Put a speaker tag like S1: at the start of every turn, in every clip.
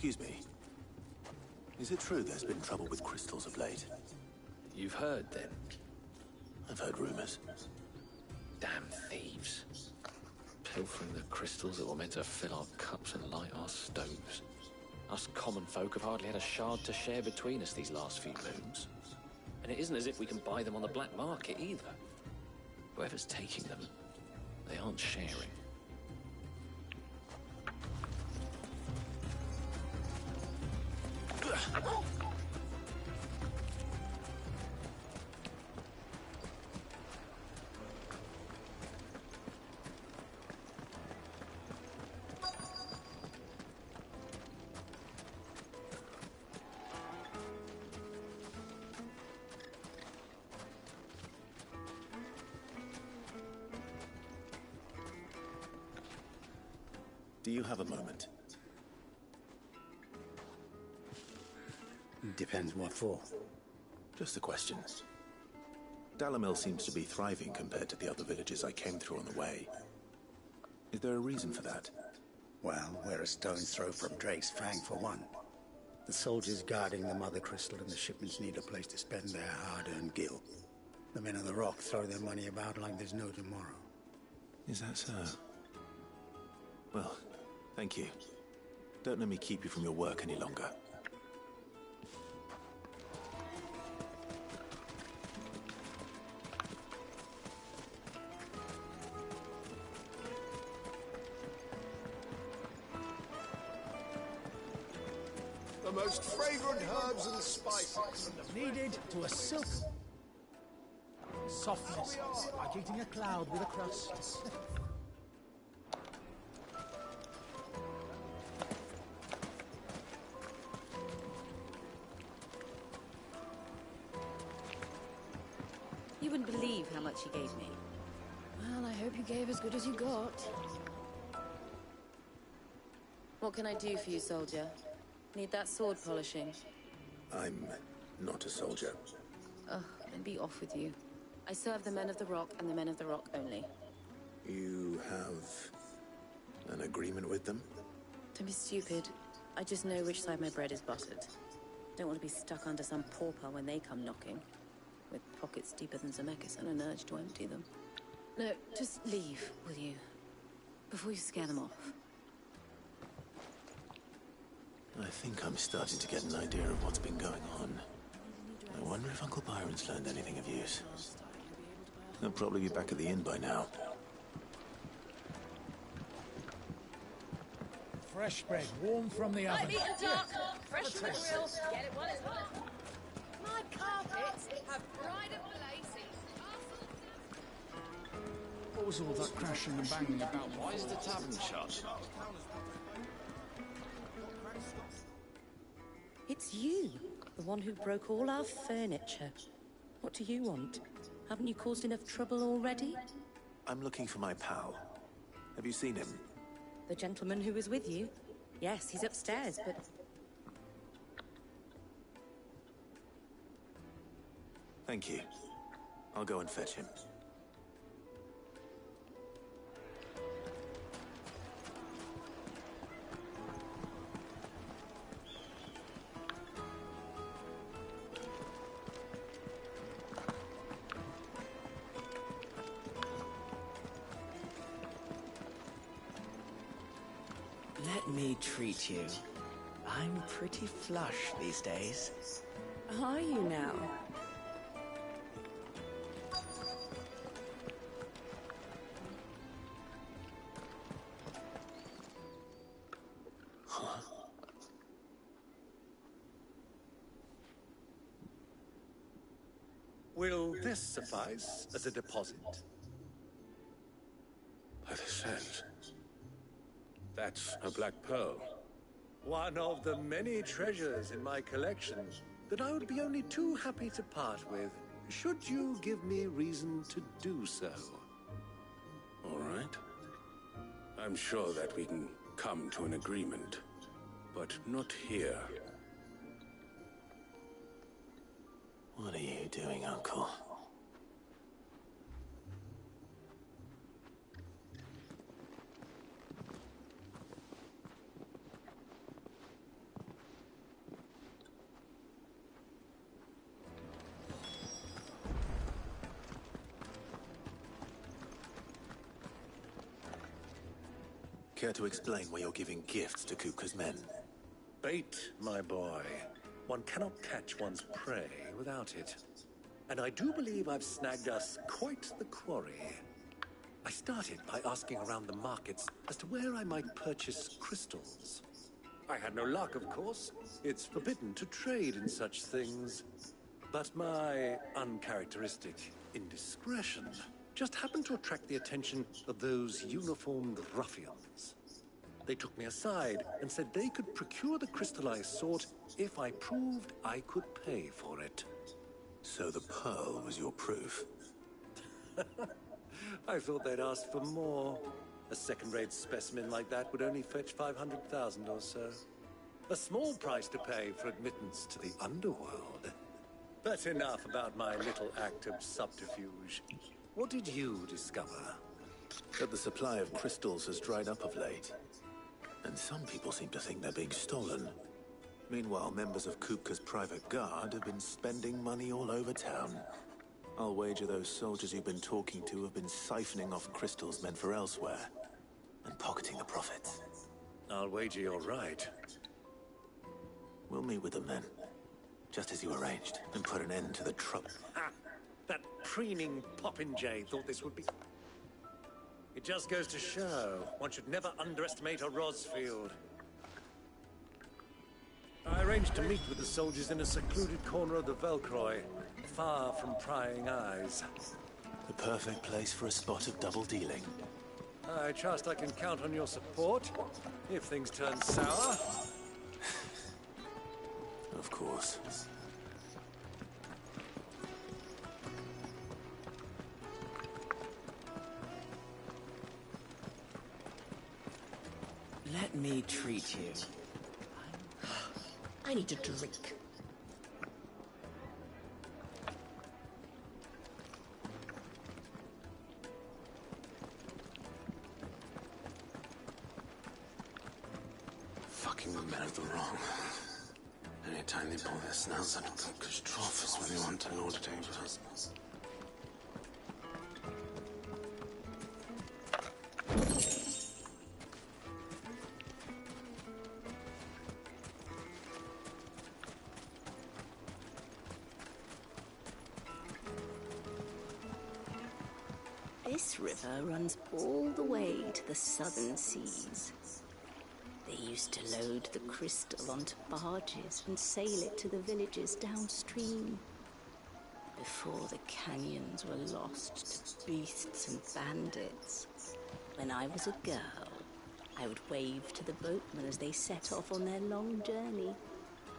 S1: Excuse me. Is it true there's been trouble with crystals of late?
S2: You've heard, then?
S1: I've heard rumors.
S2: Damn thieves. Pilfering the crystals that were meant to fill our cups and light our stoves. Us common folk have hardly had a shard to share between us these last few moons. And it isn't as if we can buy them on the black market either. Whoever's taking them, they aren't sharing.
S1: Do you have a moment?
S3: Depends what for.
S1: Just a question. Dalamil seems to be thriving compared to the other villages I came through on the way. Is there a reason for that?
S3: Well, we're a stone's throw from Drake's Fang for one. The soldiers guarding the Mother Crystal and the shipments need a place to spend their hard-earned gil. The men of the Rock throw their money about like there's no tomorrow.
S1: Is that so? Well, thank you. Don't let me keep you from your work any longer.
S4: The most fragrant herbs and spices.
S5: Needed to a silk. Softness, like eating a cloud with a crust.
S6: You wouldn't believe how much he gave me.
S7: Well, I hope you gave as good as you got.
S6: What can I do for you, soldier? Need that sword polishing?
S1: I'm not a soldier.
S6: Ugh, then be off with you. I serve the men of the Rock and the men of the Rock only.
S1: You have an agreement with them?
S6: Don't be stupid. I just know which side my bread is buttered. Don't want to be stuck under some pauper when they come knocking. With pockets deeper than Zemeckis and an urge to empty them. No, just leave, will you? Before you scare them off.
S1: I think I'm starting to get an idea of what's been going on. I wonder if Uncle Byron's learned anything of use. He'll probably be back at the inn by now.
S5: Fresh bread, warm from the oven.
S7: Light meat and dark, fresh from the grill. Get it while it's hot. My carpets have bridal laces.
S8: What was all that crashing and banging about? Why is the tavern shut?
S6: It's you, the one who broke all our furniture. What do you want? Haven't you caused enough trouble already?
S1: I'm looking for my pal. Have you seen him?
S6: The gentleman who was with you? Yes, he's upstairs, but...
S1: Thank you. I'll go and fetch him.
S9: Let me treat you. I'm pretty flush these days.
S6: Are you now?
S10: Will this suffice as a deposit?
S4: By the sands. That's a black pearl.
S10: One of the many treasures in my collection that I would be only too happy to part with, should you give me reason to do so.
S4: All right. I'm sure that we can come to an agreement, but not here.
S1: What are you doing, Uncle? Care to explain why you're giving gifts to Kupka's men?
S10: Bait, my boy. One cannot catch one's prey without it. And I do believe I've snagged us quite the quarry. I started by asking around the markets as to where I might purchase crystals. I had no luck, of course. It's forbidden to trade in such things. But my uncharacteristic indiscretion just happened to attract the attention of those uniformed ruffians. They took me aside and said they could procure the crystal I sought if I proved I could pay for it.
S1: So the pearl was your proof?
S10: I thought they'd ask for more. A second-rate specimen like that would only fetch 500,000 or so. A small price to pay for admittance to the underworld. But enough about my little act of subterfuge. What did you discover?
S1: That the supply of crystals has dried up of late. And some people seem to think they're being stolen. Meanwhile, members of Kupka's private guard have been spending money all over town. I'll wager those soldiers you've been talking to have been siphoning off crystals meant for elsewhere, and pocketing the profits.
S10: I'll wager you're right.
S1: We'll meet with them then, just as you arranged, and put an end to the trouble.
S10: Ha! That preening popinjay thought this would be... It just goes to show, one should never underestimate a Rosfield. I arranged to meet with the soldiers in a secluded corner of the Velcroy, far from prying eyes.
S1: The perfect place for a spot of double dealing.
S10: I trust I can count on your support, if things turn sour.
S1: Of course.
S9: Let me treat you.
S7: I need a drink.
S4: Fucking the men of the wrong. Anytime they pull their snouts out of Kupka's trough is when they want to lord it over us.
S11: This river runs all the way to the southern seas. They used to load the crystal onto barges and sail it to the villages downstream. Before the canyons were lost to beasts and bandits. When I was a girl, I would wave to the boatmen as they set off on their long journey,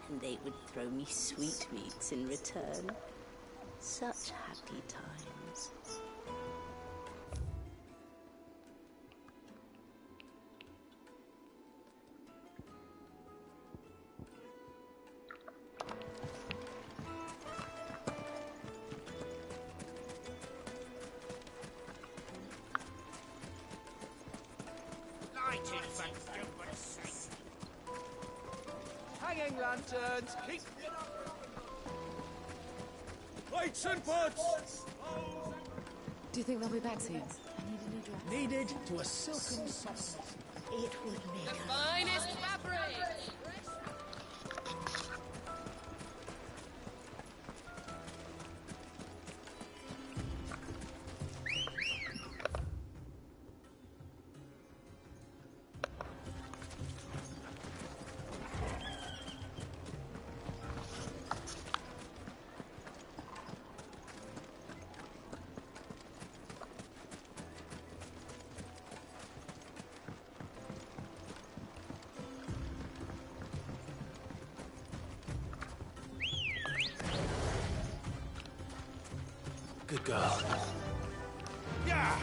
S11: and they would throw me sweetmeats in return. Such happy times.
S5: Hanging lanterns, keep...
S10: Lights and butts!
S6: Do you think they'll be back soon? I need a new dress.
S5: Needed to a silken softness.
S11: It would make
S7: The finest fabric!
S1: Good girl.
S5: Yeah!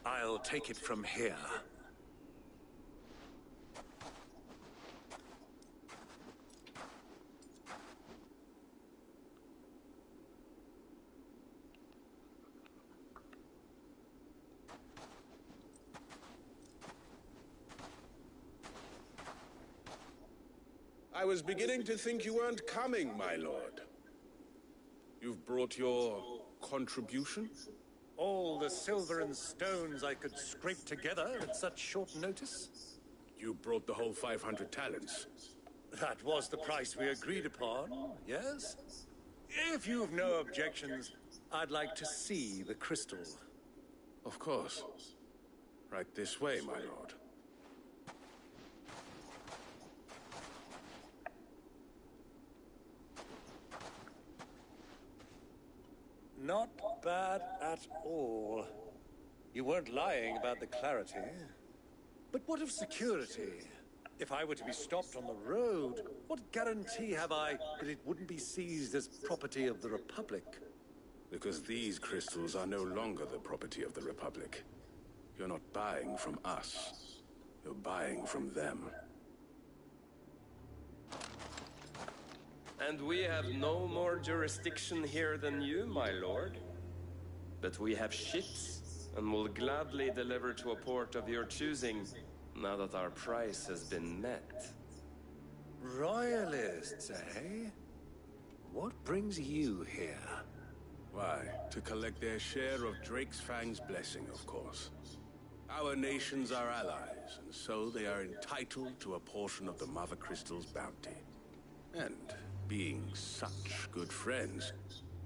S10: I'll take it from here.
S4: I was beginning to think you weren't coming, my lord. You've brought your contribution?
S10: All the silver and stones I could scrape together at such short notice?
S4: You brought the whole 500 talents.
S10: That was the price we agreed upon, yes? If you've no objections, I'd like to see the crystal.
S4: Of course. Right this way, my lord.
S10: Not bad at all. You weren't lying about the clarity. But what of security? If I were to be stopped on the road, what guarantee have I that it wouldn't be seized as property of the Republic?
S4: Because these crystals are no longer the property of the Republic. You're not buying from us. You're buying from them.
S12: And we have no more jurisdiction here than you, my lord. But we have ships, and will gladly deliver to a port of your choosing, now that our price has been met.
S10: Royalists, eh? What brings you here?
S4: Why, to collect their share of Drake's Fang's blessing, of course. Our nations are allies, and so they are entitled to a portion of the Mother Crystal's bounty. And being such good friends,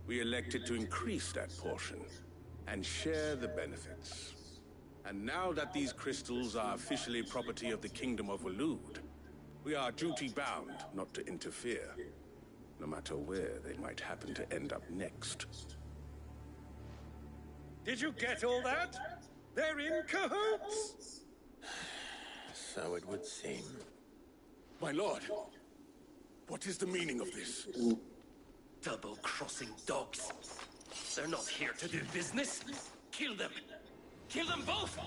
S4: we elected to increase that portion and share the benefits. And now that these crystals are officially property of the Kingdom of Waloed, we are duty-bound not to interfere, no matter where they might happen to end up next.
S10: Did you get all that? They're in cahoots!
S1: So it would seem.
S4: My lord, what is the meaning of this?
S12: Double-crossing dogs. They're not here to do business. Kill them. Kill them both!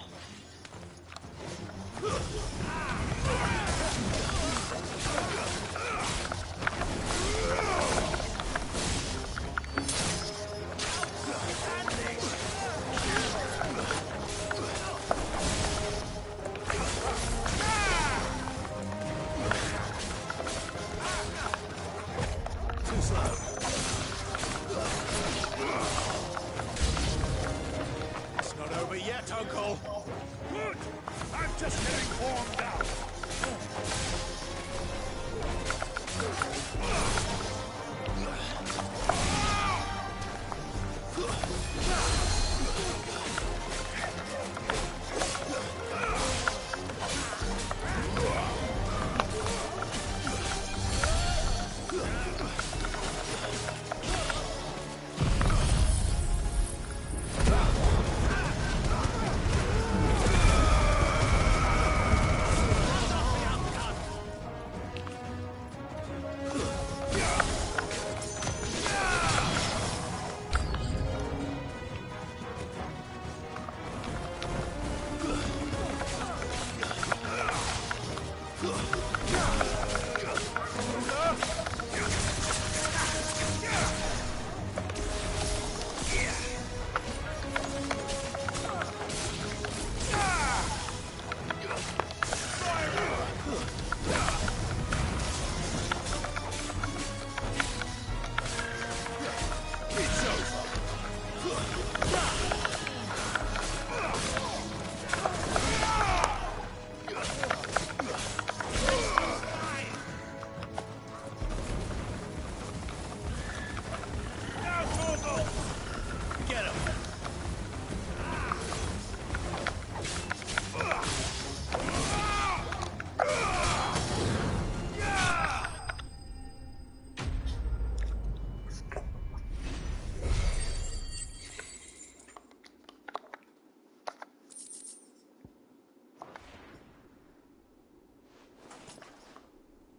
S5: It's not over yet, Uncle. Good. I'm just getting warmed up.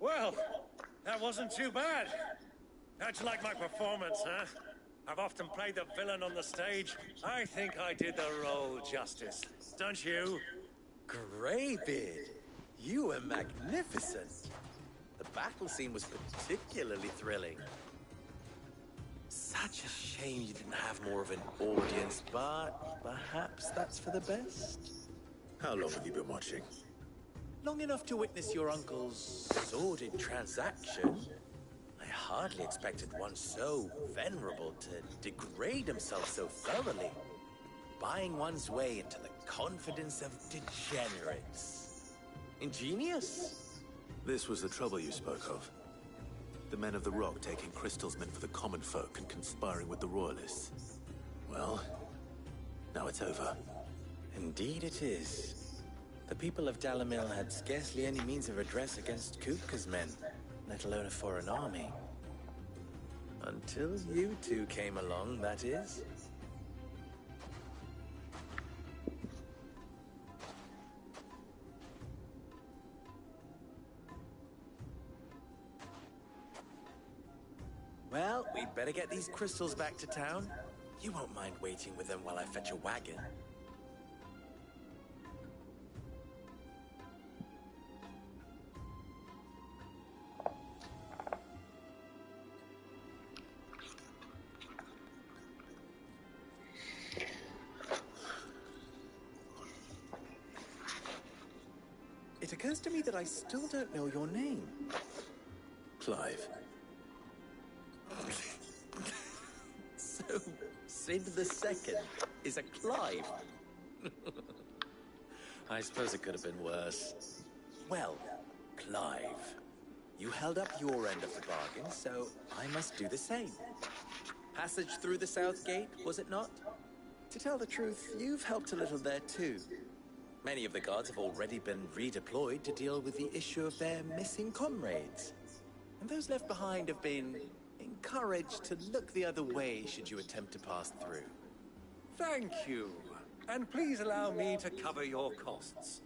S10: Well, that wasn't too bad. How'd you like my performance, huh? I've often played the villain on the stage. I think I did the role justice. Don't you?
S9: Greybeard, you were magnificent. The battle scene was particularly thrilling. Such a shame you didn't have more of an audience, but perhaps that's for the best.
S1: How long have you been watching?
S9: Long enough to witness your uncle's sordid transaction. I hardly expected one so venerable to degrade himself so thoroughly. Buying one's way into the confidence of degenerates. Ingenious.
S1: This was the trouble you spoke of. The men of the Rock taking crystals meant for the common folk and conspiring with the Royalists. Well, now it's over.
S9: Indeed it is. The people of Dalamil had scarcely any means of redress against Kupka's men, let alone a foreign army. Until you two came along, that is. Well, we'd better get these crystals back to town. You won't mind waiting with them while I fetch a wagon. It occurs to me that I still don't know your name.
S1: Clive.
S9: So, Sid the Second is a Clive. I suppose it could have been worse. Well, Clive, you held up your end of the bargain, so I must do the same. Passage through the South Gate, was it not? To tell the truth, you've helped a little there too. Many of the guards have already been redeployed to deal with the issue of their missing comrades. And those left behind have been encouraged to look the other way should you attempt to pass through.
S10: Thank you. And please allow me to cover your costs.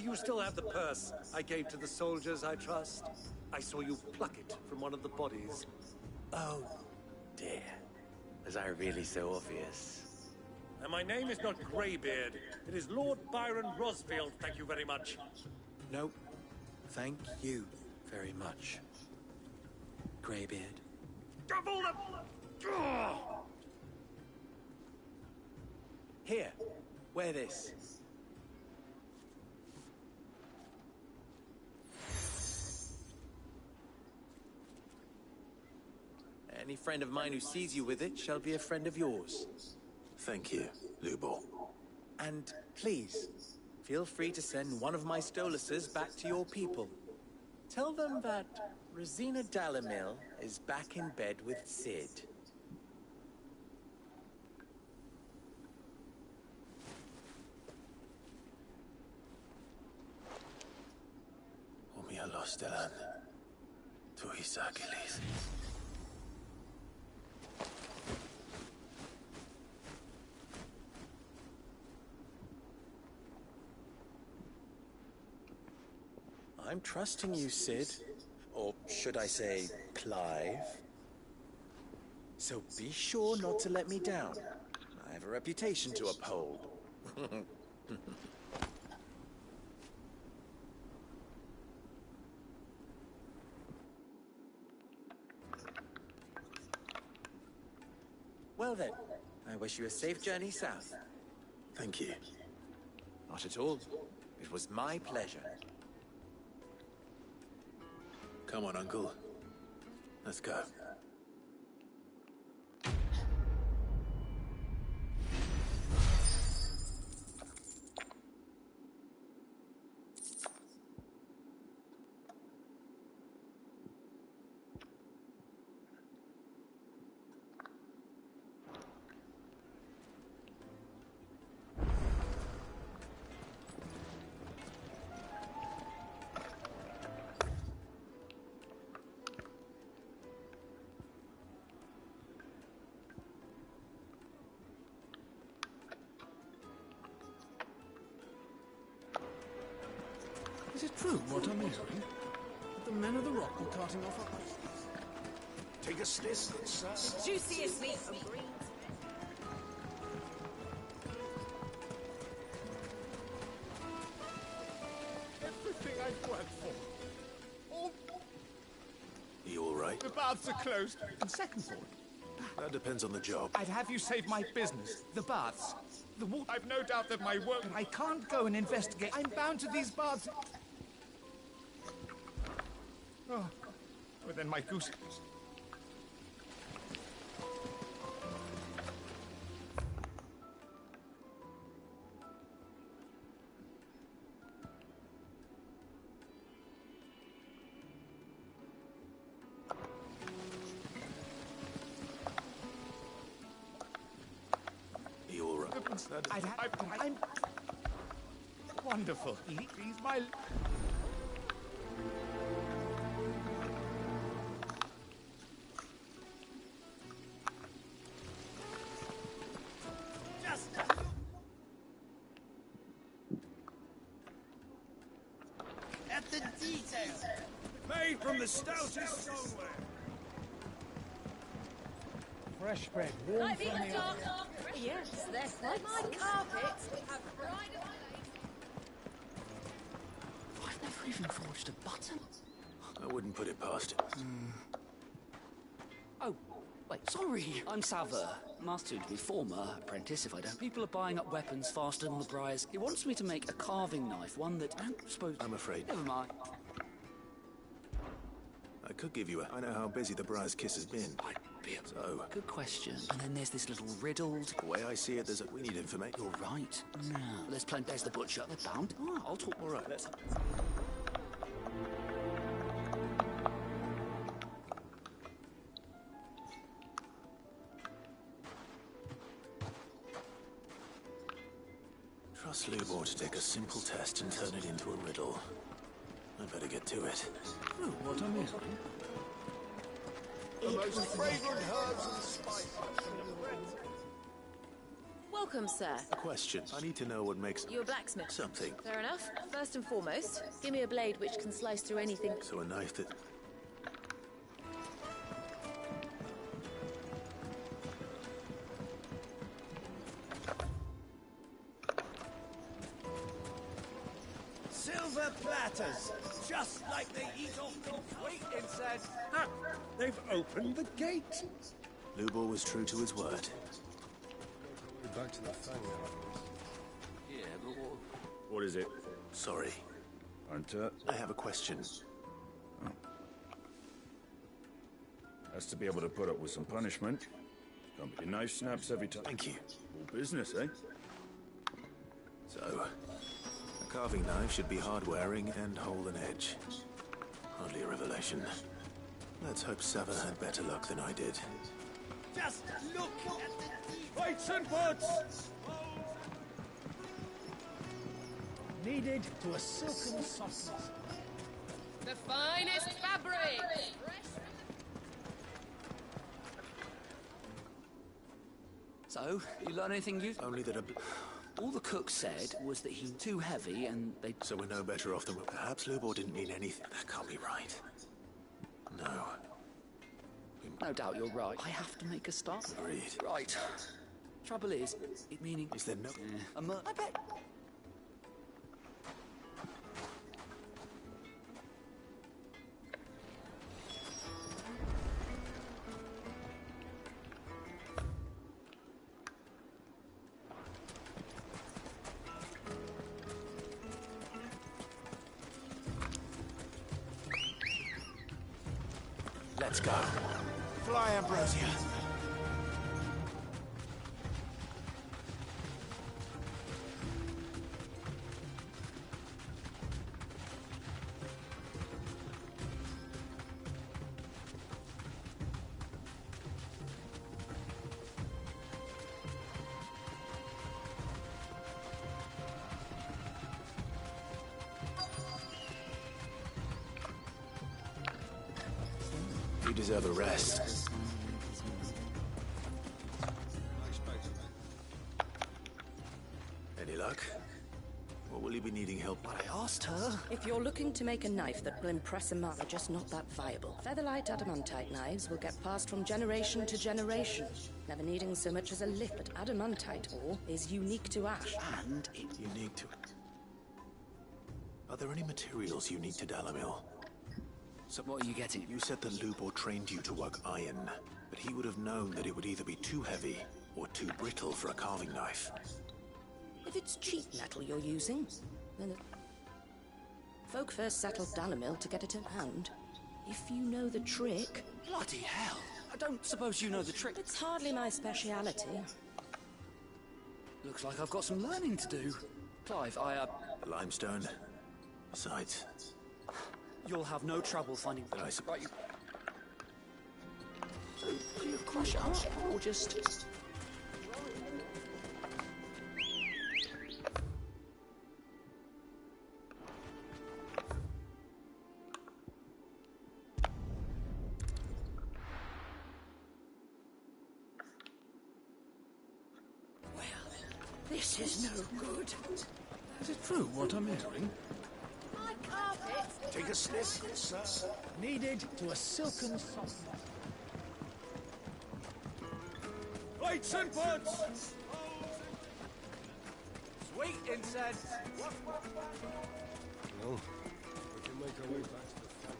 S10: You still have the purse I gave to the soldiers, I trust? I saw you pluck it from one of the bodies.
S9: Oh, dear. Was I really so obvious?
S10: And my name is not Greybeard. It is Lord Byron Rosfield, thank you very much.
S9: No, thank you very much, Greybeard. Here, wear this. Any friend of mine who sees you with it shall be a friend of yours.
S1: Thank you, Lubor.
S9: And please, feel free to send one of my Stoluses back to your people. Tell them that Rosina Dalamil is back in bed with Sid.
S1: Omia los Delan. Tu Isakilis.
S9: I'm trusting you, Sid. Or should I say, Clive. So be sure not to let me down. I have a reputation to uphold. Well then, I wish you a safe journey south.
S1: Thank you.
S9: Not at all. It was my pleasure.
S1: Come on, Uncle. Let's go.
S8: Is it true what I'm hearing? That the men of the Rock were carting off our...
S5: Take a sniff, sir.
S7: Juiciest meat from green.
S5: Everything I've worked for. All
S1: You all right?
S5: the baths are closed. And second thought,
S1: That depends on the job.
S5: I'd have you save my business. The baths. The water. I've no doubt that my work... I can't go and investigate. I'm bound to these baths. Oh, but then my goose...
S1: You all right?
S5: I'm... Wonderful. He's my... Just... At the detail. Made from the stoutest stoneware. Fresh bread, warm
S7: Like
S5: from
S7: the
S5: the
S7: dark.
S5: oven.
S7: Yes, they're quite my carpets have bride of
S8: I've never even forged a button.
S1: I wouldn't put it past him.
S8: Oh, wait, sorry. I'm Sava, master to be former apprentice if I don't. People are buying up weapons faster than the briars. He wants me to make a carving knife, one that I don't suppose...
S1: I'm afraid.
S8: Never mind.
S1: I could give you a... I know how busy the Briar's Kiss has been.
S8: I'd be a...
S1: So,
S8: Good question. And then there's this little riddled...
S1: the way I see it, we need information.
S8: You're right. No. There's plenty... There's the butcher. They're bound. Oh, I'll talk...
S1: All right, let's... Trust Lubor to take a simple test and turn it into a riddle. I better get to it.
S8: Oh, what a music.
S5: The most fragrant herbs and spices.
S6: Welcome, sir.
S1: A question. I need to know what makes...
S6: You're a blacksmith.
S1: Something.
S6: Fair enough. First and foremost, give me a blade which can slice through anything.
S1: So a knife that...
S5: Silver platters, just like they eat off the weight inside. Ha! They've opened the gate.
S1: Lubor was true to his word.
S5: Back to the family.
S8: Yeah, but what...
S5: What is it?
S1: Sorry.
S5: Hunter
S1: I have a question.
S5: has to be able to put up with some punishment. Can't be your knife snaps every time.
S1: Thank you.
S5: All business, eh?
S1: So, a carving knife should be hard-wearing and hold an edge. Hardly a revelation. Let's hope Sava had better luck than I did.
S5: Just look at the weights and boots! Kneaded to a silken softness.
S7: The finest fabrics.
S8: So, you learn anything useful?
S1: Only that
S8: All the cook said was that he's too heavy and they...
S1: So we're no better off than... Perhaps Lubor didn't mean anything. That can't be right. No.
S8: No doubt you're right. I have to make a start.
S1: Agreed.
S8: Right. Trouble is, it meaning...
S1: Is there no...
S8: I bet...
S1: Let's go.
S5: Fly, Ambrosia.
S1: You deserve a rest. Any luck? What will he be needing help?
S8: I asked her.
S13: If you're looking to make a knife that will impress a man, they're just not that viable. Featherlight adamantite knives will get passed from generation to generation, never needing so much as a lift. But adamantite ore is unique to ash, and
S1: Unique to... Are there any materials unique to Dalamil?
S8: So what are you getting?
S1: You said that Lubor trained you to work iron, but he would have known that it would either be too heavy or too brittle for a carving knife.
S13: if it's cheap metal you're using, then the folk first settled Dalamil to get it in hand. If you know the trick...
S8: Bloody hell! I don't suppose you know the trick.
S13: It's hardly my speciality.
S8: Looks like I've got some learning to do. Clive,
S1: Limestone. Besides...
S8: You'll have no trouble finding...
S1: Right,
S8: you... So, do you crush it up, or just...
S13: This is no good.
S5: Is it true what I'm hearing?
S7: My carpet.
S5: Take a sniff, sir. Needed to a silken softness.
S14: Lights and buds! Sweet incense!
S15: Well, we can make our way back to the family.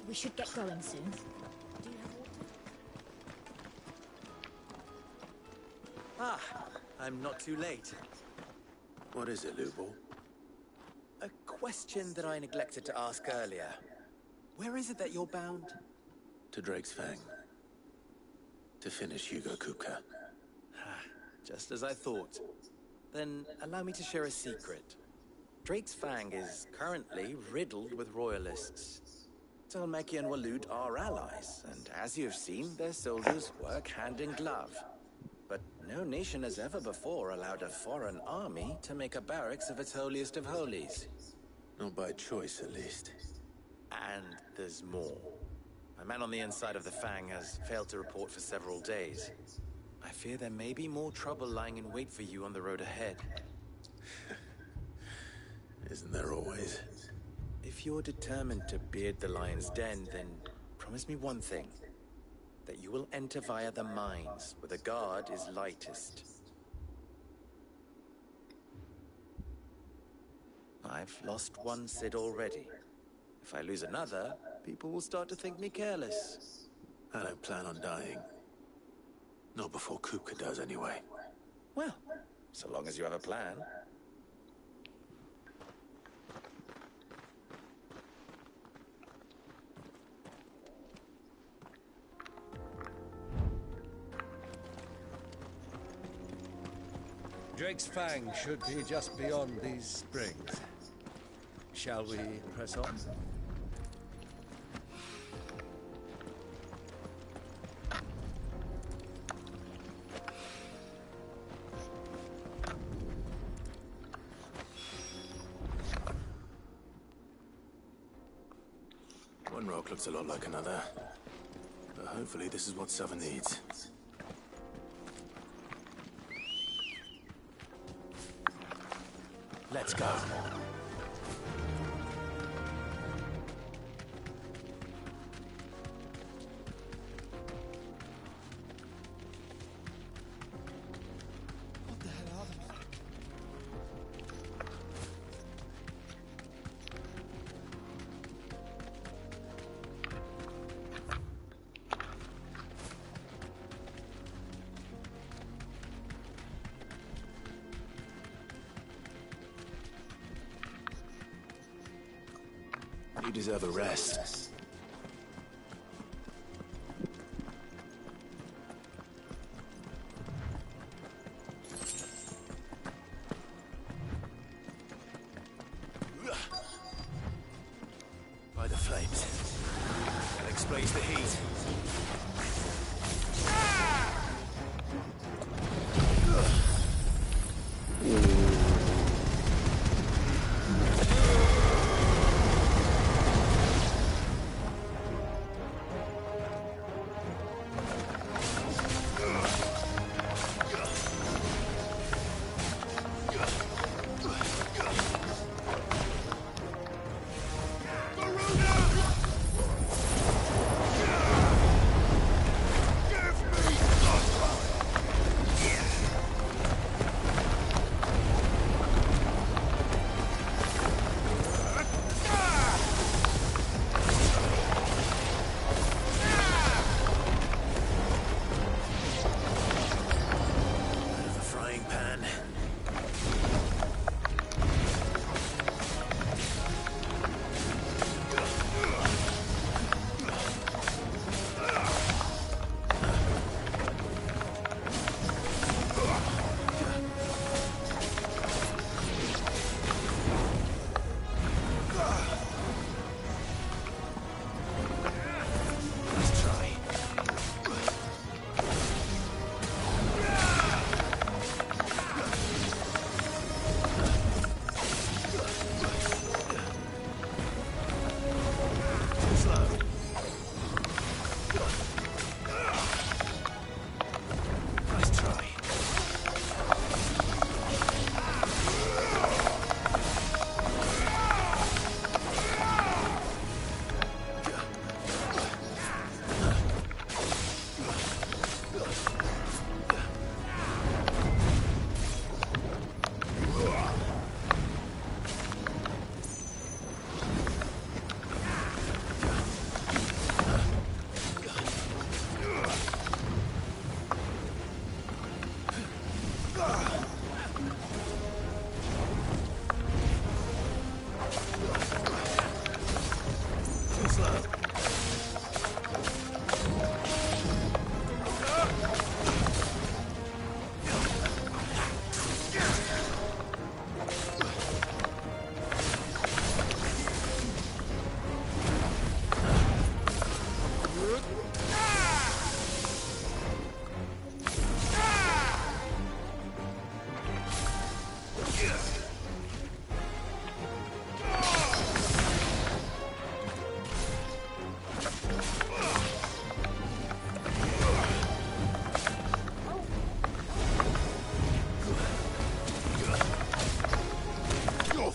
S16: We should get going soon. Do you have water?
S9: Ah, I'm not too late.
S1: What is it, Lubor?
S9: A question that I neglected to ask earlier. Where is it that you're bound?
S1: To Drake's Fang. To finish Hugo Kupka.
S9: Just as I thought. Then allow me to share a secret. Drake's Fang is currently riddled with royalists. Talmeki and Waloed are allies, and as you've seen, their soldiers work hand in glove. But no nation has ever before allowed a foreign army to make a barracks of its holiest of holies.
S1: Not by choice, at least.
S9: And there's more. A man on the inside of the Fang has failed to report for several days. I fear there may be more trouble lying in wait for you on the road ahead.
S1: Isn't there always?
S9: If you're determined to beard the lion's den, then promise me one thing. That you will enter via the mines, where the guard is lightest. I've lost one Cid already. If I lose another, people will start to think me careless.
S1: I don't plan on dying. Not before Kupka does, anyway.
S9: Well, so long as you have a plan.
S15: Drake's Fang should be just beyond these springs. Shall we press on?
S1: One rock looks a lot like another. But hopefully this is what Southern needs. Let's go.
S5: What the hell are they?
S1: You deserve a rest. By the flames. I'll
S5: displays the heat.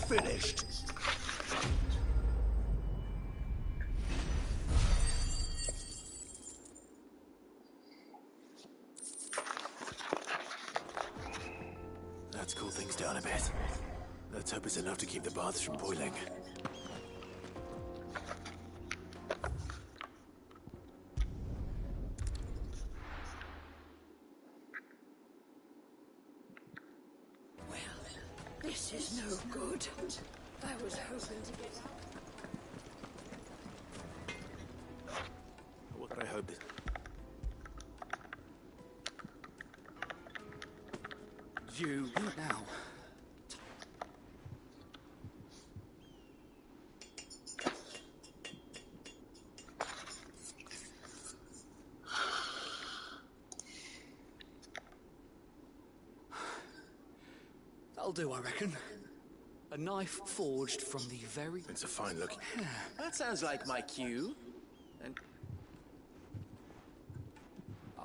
S1: Finished. Let's cool things down a bit. Let's hope it's enough to keep the baths from boiling.
S13: This is no good. I was hoping to get...
S1: What could I hope is...
S8: You... now. That'll do, I reckon. A knife forged from the very...
S1: It's a fine look.
S9: That sounds like my cue. And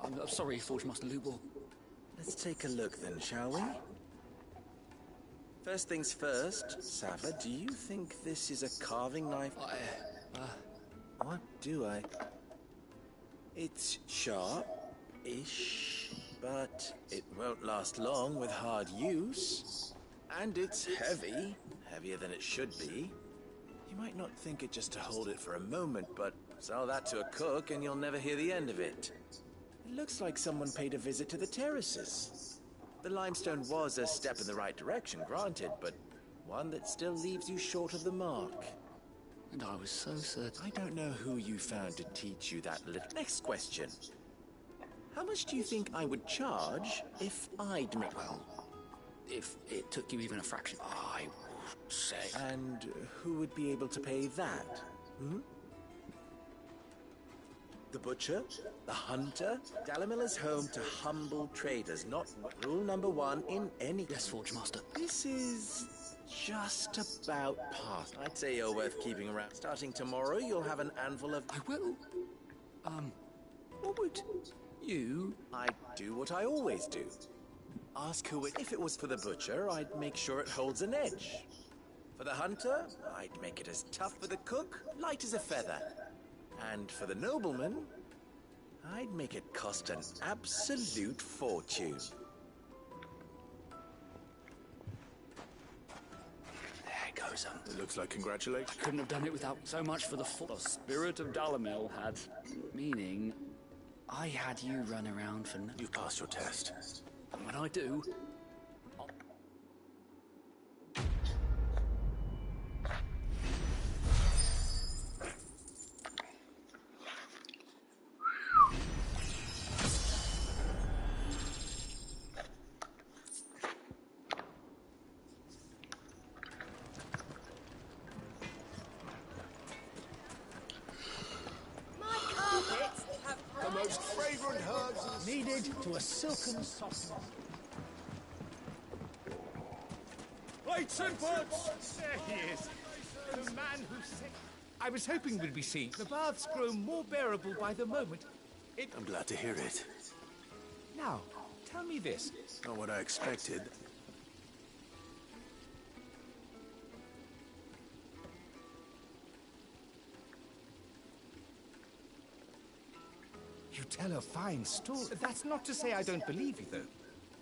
S8: I'm sorry, Forge Master Lubor.
S9: let's take a look then, shall we? First things first, Sava, do you think this is a carving knife? What do I... It's sharp-ish, but it won't last long with hard use. And it's heavy, heavier than it should be. You might not think it just to hold it for a moment, but sell that to a cook and you'll never hear the end of it. It looks like someone paid a visit to the terraces. The limestone was a step in the right direction, granted, but one that still leaves you short of the mark.
S8: And I was so certain.
S9: I don't know who you found to teach you that little... Next question. How much do you think I would charge if I'd make...
S8: Well, if it took you even a fraction, I would say...
S9: And who would be able to pay that? Hmm? The butcher, the hunter, Dalamil is home to humble traders, not rule number one in any...
S8: Yes, Forge Master.
S9: This is just about past. I'd say you're worth keeping around. Starting tomorrow, you'll have an anvil of...
S8: I will. What would you...
S9: I'd do what I always do. Ask who it... If it was for the butcher, I'd make sure it holds an edge. For the hunter, I'd make it as tough for the cook, light as a feather. And for the nobleman, I'd make it cost an absolute fortune.
S8: There goes him.
S4: It looks like congratulations.
S8: I couldn't have done it without so much for the spirit of Dalamil had. Meaning, I had you run around for no...
S1: You've passed your test.
S8: And when I do...
S5: To a silken softness.
S14: Plates and pots!
S5: There he is. The man who said... I was hoping we'd be seen. The baths grow more bearable by the moment.
S1: I'm glad to hear it.
S5: Now, tell me this.
S1: Not what I expected.
S5: You tell a fine story. That's not to say I don't believe you, though.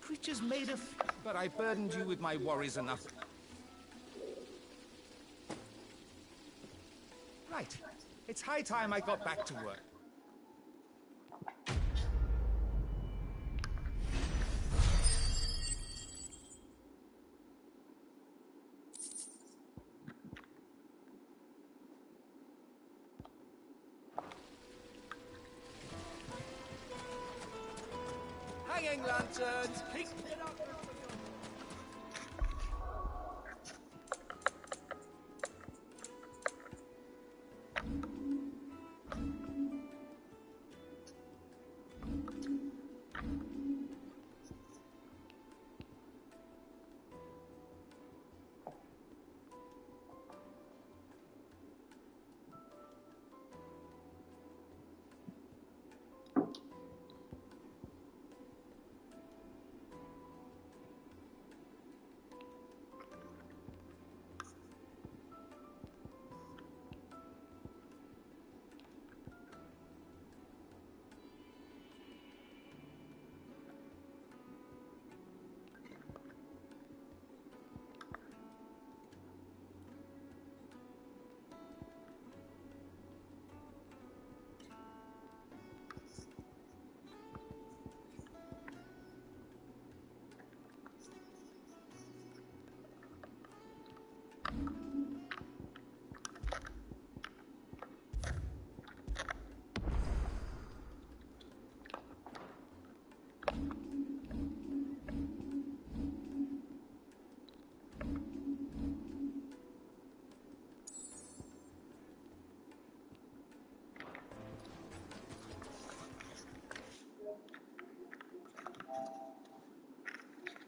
S5: Creatures made of... But I burdened you with my worries enough. Right. It's high time I got back to work.
S14: Hanging lanterns! Keep it up!